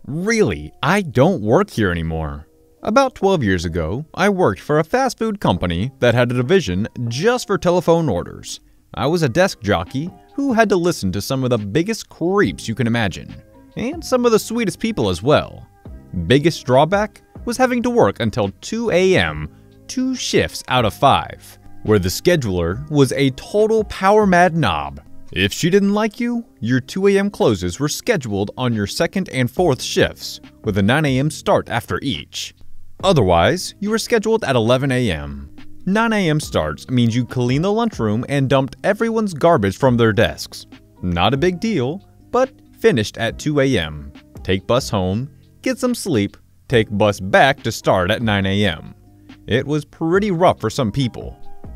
Really, I don't work here anymore. About 12 years ago, I worked for a fast food company that had a division just for telephone orders. I was a desk jockey who had to listen to some of the biggest creeps you can imagine, and some of the sweetest people as well. Biggest drawback was having to work until 2 a.m., 2 shifts out of 5, where the scheduler was a total power-mad knob. If she didn't like you, your 2 a.m. closes were scheduled on your 2nd and 4th shifts, with a 9 a.m. start after each. Otherwise, you were scheduled at 11 a.m. 9 a.m. starts means you clean the lunchroom and dumped everyone's garbage from their desks. Not a big deal, but finished at 2 a.m. Take bus home, get some sleep, take bus back to start at 9 a.m. It was pretty rough for some people.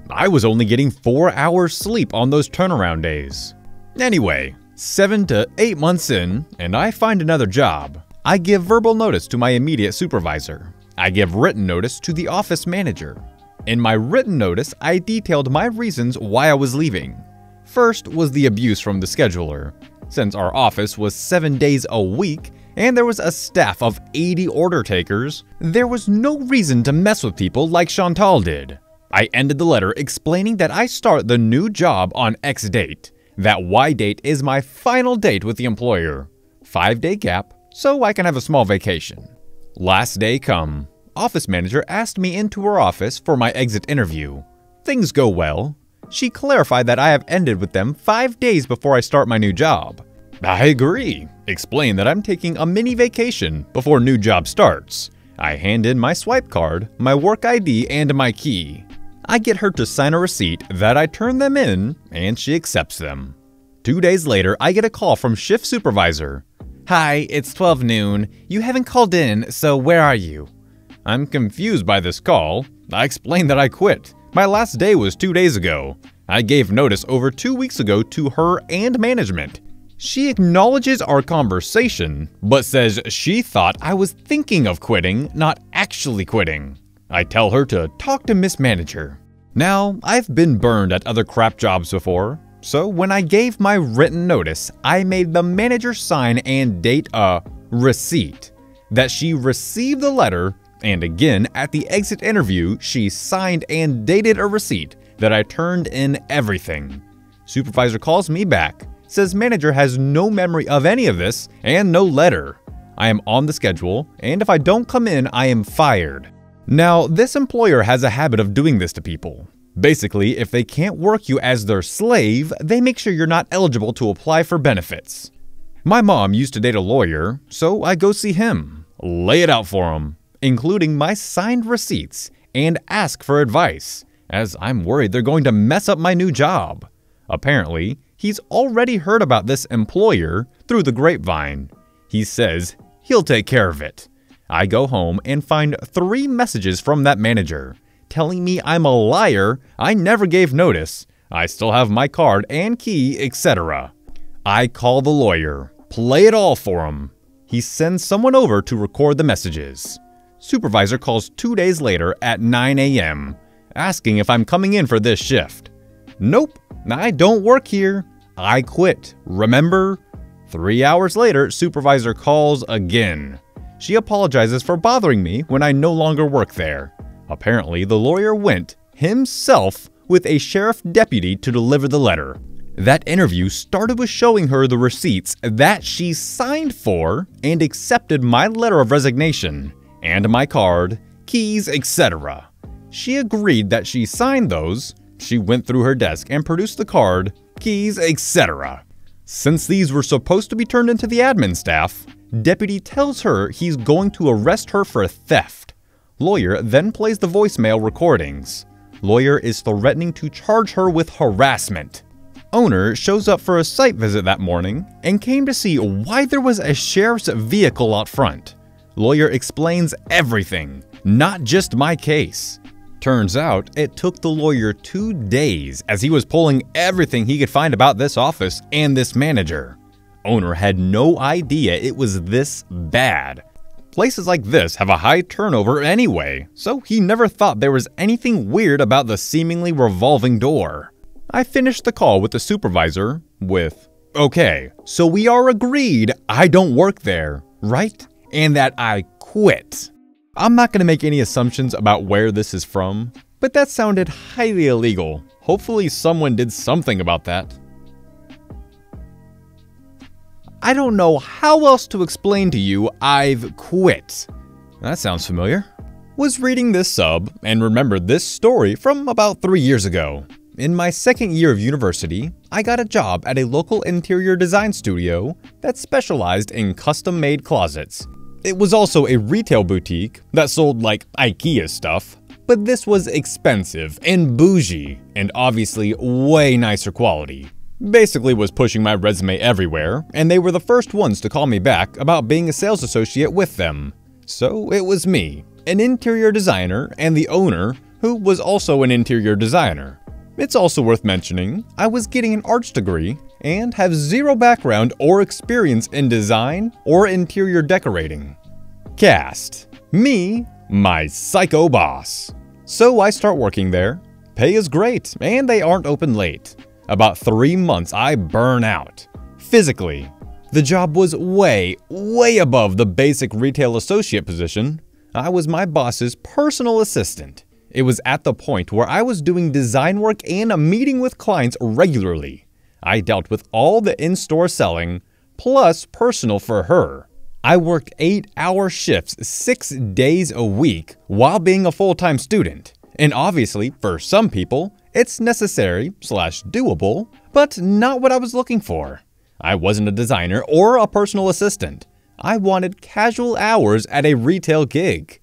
I was only getting 4 hours sleep on those turnaround days. Anyway, 7 to 8 months in, and I find another job. I give verbal notice to my immediate supervisor. I give written notice to the office manager. In my written notice, I detailed my reasons why I was leaving. First was the abuse from the scheduler. Since our office was 7 days a week, and there was a staff of 80 order takers, there was no reason to mess with people like Chantal did. I ended the letter explaining that I start the new job on X date. That Y date is my final date with the employer. 5-day gap, so I can have a small vacation. Last day come. Office manager asked me into her office for my exit interview. Things go well. She clarified that I have ended with them 5 days before I start my new job. I agree. Explain that I'm taking a mini vacation before new job starts. I hand in my swipe card, my work ID, and my key. I get her to sign a receipt that I turn them in, and she accepts them. 2 days later, I get a call from shift supervisor. "Hi, it's 12 noon. You haven't called in, so where are you?" I'm confused by this call. I explain that I quit. My last day was 2 days ago. I gave notice over 2 weeks ago to her and management. She acknowledges our conversation, but says she thought I was thinking of quitting, not actually quitting. I tell her to talk to Miss Manager. Now, I've been burned at other crap jobs before, so when I gave my written notice, I made the manager sign and date a receipt that she received the letter, and again at the exit interview, she signed and dated a receipt that I turned in everything. Supervisor calls me back, says manager has no memory of any of this and no letter. I am on the schedule, and if I don't come in, I am fired. Now, this employer has a habit of doing this to people. Basically, if they can't work you as their slave, they make sure you're not eligible to apply for benefits. My mom used to date a lawyer, so I go see him, lay it out for him, including my signed receipts, and ask for advice, as I'm worried they're going to mess up my new job. Apparently, he's already heard about this employer through the grapevine. He says he'll take care of it. I go home and find 3 messages from that manager, telling me I'm a liar, I never gave notice, I still have my card and key, etc. I call the lawyer, play it all for him. He sends someone over to record the messages. Supervisor calls 2 days later at 9 a.m., asking if I'm coming in for this shift. Nope, I don't work here. I quit, remember? 3 hours later, supervisor calls again. She apologizes for bothering me when I no longer work there. Apparently, the lawyer went himself with a sheriff deputy to deliver the letter. That interview started with showing her the receipts that she signed for and accepted my letter of resignation, and my card, keys, etc. She agreed that she signed those. She went through her desk and produced the card, keys, etc. Since these were supposed to be turned into the admin staff, deputy tells her he's going to arrest her for theft. Lawyer then plays the voicemail recordings. Lawyer is threatening to charge her with harassment. Owner shows up for a site visit that morning and came to see why there was a sheriff's vehicle out front. Lawyer explains everything, not just my case. Turns out it took the lawyer 2 days as he was pulling everything he could find about this office and this manager. Owner had no idea it was this bad. Places like this have a high turnover anyway, so he never thought there was anything weird about the seemingly revolving door. I finished the call with the supervisor with, "Okay, so we are agreed I don't work there, right? and that I quit. I'm not going to make any assumptions about where this is from, but that sounded highly illegal. Hopefully someone did something about that. I don't know how else to explain to you I've quit. That sounds familiar. Was reading this sub and remembered this story from about 3 years ago. In my second year of university, I got a job at a local interior design studio that specialized in custom-made closets. It was also a retail boutique that sold like IKEA stuff, but this was expensive and bougie and obviously way nicer quality. Basically was pushing my resume everywhere, and they were the first ones to call me back about being a sales associate with them. So it was me, an interior designer, and the owner, who was also an interior designer. It's also worth mentioning, I was getting an arts degree and have zero background or experience in design or interior decorating. Cast: me, my psycho boss. So I start working there. Pay is great, and they aren't open late. About 3 months, I burn out. Physically. The job was way above the basic retail associate position. I was my boss's personal assistant. It was at the point where I was doing design work and a meeting with clients regularly. I dealt with all the in-store selling, plus personal for her. I worked 8-hour shifts 6 days a week while being a full-time student. And obviously, for some people, it's necessary/doable, but not what I was looking for. I wasn't a designer or a personal assistant. I wanted casual hours at a retail gig.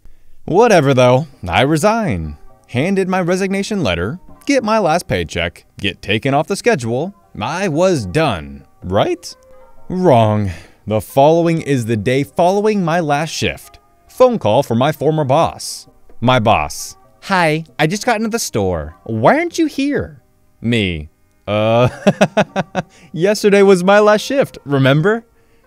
Whatever though, I resign. Handed my resignation letter, get my last paycheck, get taken off the schedule. I was done, right? Wrong. The following is the day following my last shift. Phone call from my former boss. My boss: "Hi, I just got into the store. Why aren't you here?" Me: yesterday was my last shift, remember?"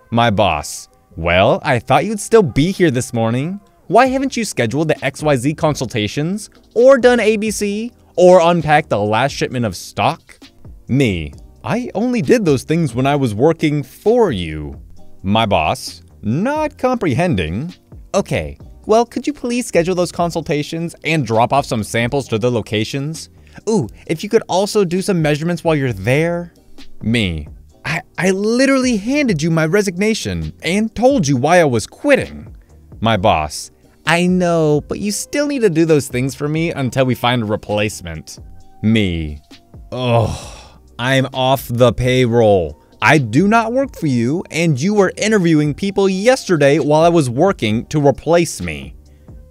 My boss: "Well, I thought you'd still be here this morning. Why haven't you scheduled the XYZ consultations, or done ABC, or unpacked the last shipment of stock?" Me: "I only did those things when I was working for you." My boss, not comprehending: "Okay, well, could you please schedule those consultations and drop off some samples to the locations? Ooh, if you could also do some measurements while you're there." Me: I literally handed you my resignation and told you why I was quitting." My boss: "I know, but you still need to do those things for me until we find a replacement." Me: "Oh, I'm off the payroll. I do not work for you, and you were interviewing people yesterday while I was working to replace me."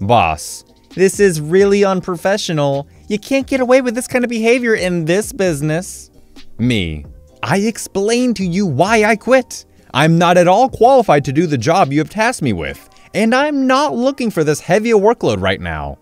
Boss: "This is really unprofessional. You can't get away with this kind of behavior in this business." Me: "I explained to you why I quit. I'm not at all qualified to do the job you have tasked me with, and I'm not looking for this heavy a workload right now.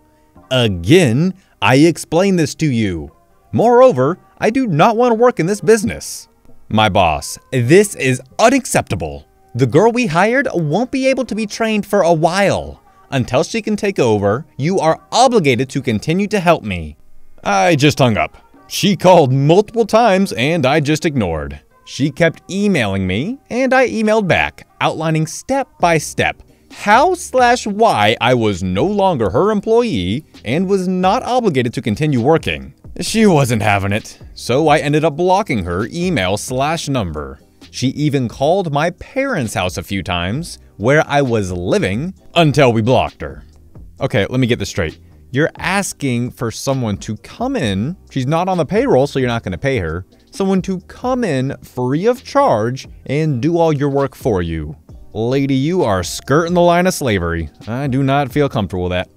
Again, I explained this to you. Moreover, I do not want to work in this business." My boss: "This is unacceptable. The girl we hired won't be able to be trained for a while. Until she can take over, you are obligated to continue to help me." I just hung up. She called multiple times and I just ignored. She kept emailing me and I emailed back, outlining step by step how/why I was no longer her employee and was not obligated to continue working. She wasn't having it, so I ended up blocking her email/number. She even called my parents' house a few times, where I was living, until we blocked her. Okay, let me get this straight. You're asking for someone to come in, she's not on the payroll, so you're not going to pay her, someone to come in free of charge and do all your work for you. Lady, you are skirting the line of slavery. I do not feel comfortable with that.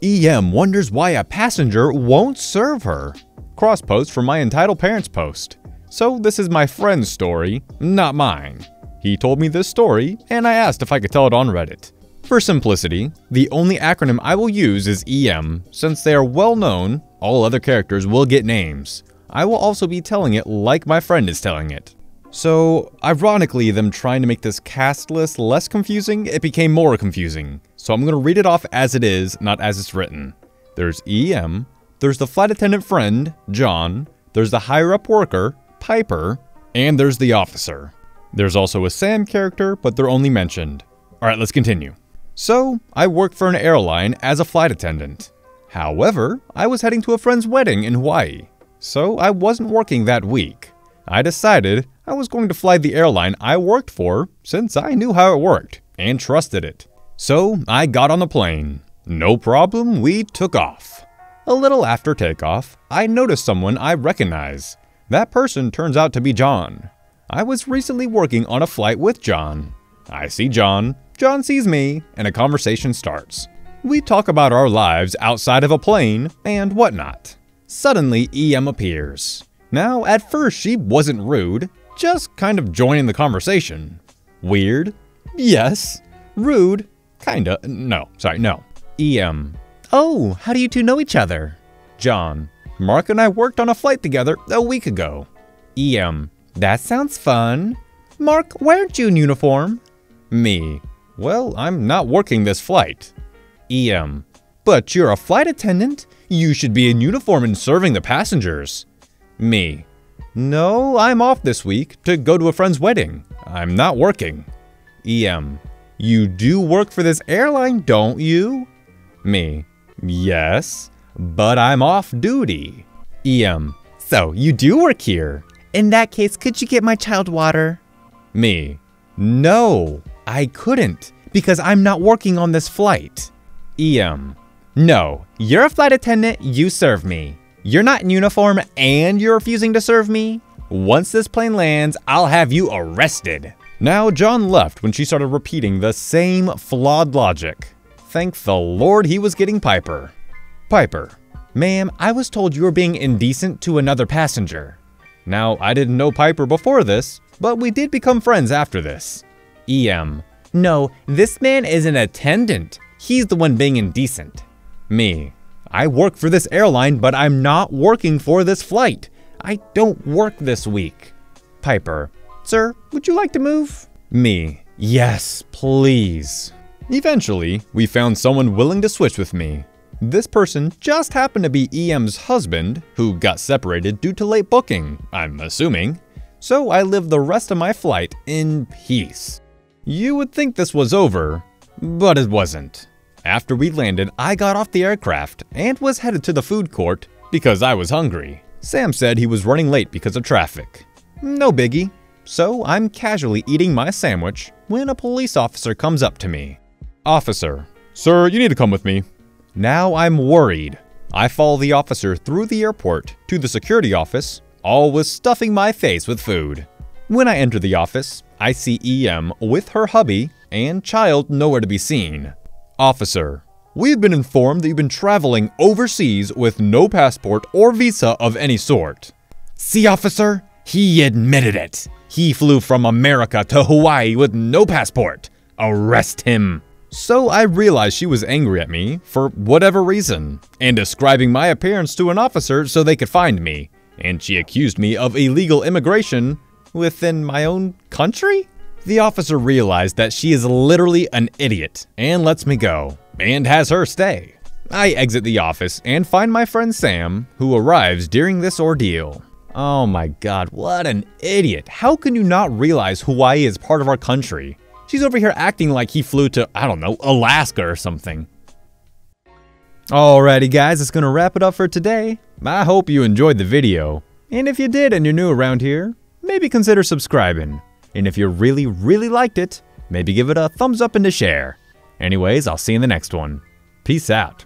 EM wonders why a passenger won't serve her. Cross post from my entitled parents post. So this is my friend's story, not mine. He told me this story, and I asked if I could tell it on Reddit. For simplicity, the only acronym I will use is EM, since they are well known, all other characters will get names. I will also be telling it like my friend is telling it. So, ironically, them trying to make this cast list less confusing, it became more confusing. So I'm going to read it off as it is, not as it's written. There's EM, there's the flight attendant friend, John, there's the higher-up worker, Piper, and there's the officer. There's also a Sam character, but they're only mentioned. Alright, let's continue. So, I work for an airline as a flight attendant. However, I was heading to a friend's wedding in Hawaii, so I wasn't working that week. I decided I was going to fly the airline I worked for since I knew how it worked and trusted it. So, I got on the plane. No problem, we took off. A little after takeoff, I noticed someone I recognize. That person turns out to be John. I was recently working on a flight with John. I see John, John sees me, and a conversation starts. We talk about our lives outside of a plane and whatnot. Suddenly, EM appears. Now, at first she wasn't rude, just kind of joining the conversation. Weird? Yes. Rude? Kinda. No. EM. Oh, how do you two know each other? John. Mark and I worked on a flight together a week ago. EM. That sounds fun. Mark, why aren't you in uniform? Me. Well, I'm not working this flight. EM. But you're a flight attendant. You should be in uniform and serving the passengers. Me. No, I'm off this week to go to a friend's wedding. I'm not working. EM. You do work for this airline, don't you? Me. Yes, but I'm off duty. EM. So, you do work here. In that case, could you get my child water? Me. No, I couldn't, because I'm not working on this flight. EM. No, you're a flight attendant, you serve me. You're not in uniform and you're refusing to serve me? Once this plane lands, I'll have you arrested. Now, John left when she started repeating the same flawed logic. Thank the Lord he was getting Piper. Piper. Ma'am, I was told you were being indecent to another passenger. Now, I didn't know Piper before this, but we did become friends after this. EM. No, this man is an attendant. He's the one being indecent. Me. I work for this airline, but I'm not working for this flight. I don't work this week. Piper. Sir, would you like to move? Me. Yes, please. Eventually, we found someone willing to switch with me. This person just happened to be EM's husband, who got separated due to late booking, I'm assuming. So I lived the rest of my flight in peace. You would think this was over, but it wasn't. After we landed, I got off the aircraft and was headed to the food court because I was hungry. Sam said he was running late because of traffic. No biggie. So I'm casually eating my sandwich when a police officer comes up to me. Officer. Sir, you need to come with me. Now I'm worried. I follow the officer through the airport to the security office, always stuffing my face with food. When I enter the office, I see EM with her hubby and child nowhere to be seen. Officer. We've been informed that you've been traveling overseas with no passport or visa of any sort. See, officer? He admitted it. He flew from America to Hawaii with no passport. Arrest him. So I realized she was angry at me for whatever reason and describing my appearance to an officer so they could find me. And she accused me of illegal immigration within my own country? The officer realized that she is literally an idiot and lets me go and has her stay. I exit the office and find my friend Sam, who arrives during this ordeal. Oh my god, what an idiot. How can you not realize Hawaii is part of our country? She's over here acting like he flew to, I don't know, Alaska or something. Alrighty guys, that's gonna wrap it up for today. I hope you enjoyed the video. And if you did and you're new around here, maybe consider subscribing. And if you really liked it, maybe give it a thumbs up and a share. Anyways, I'll see you in the next one. Peace out.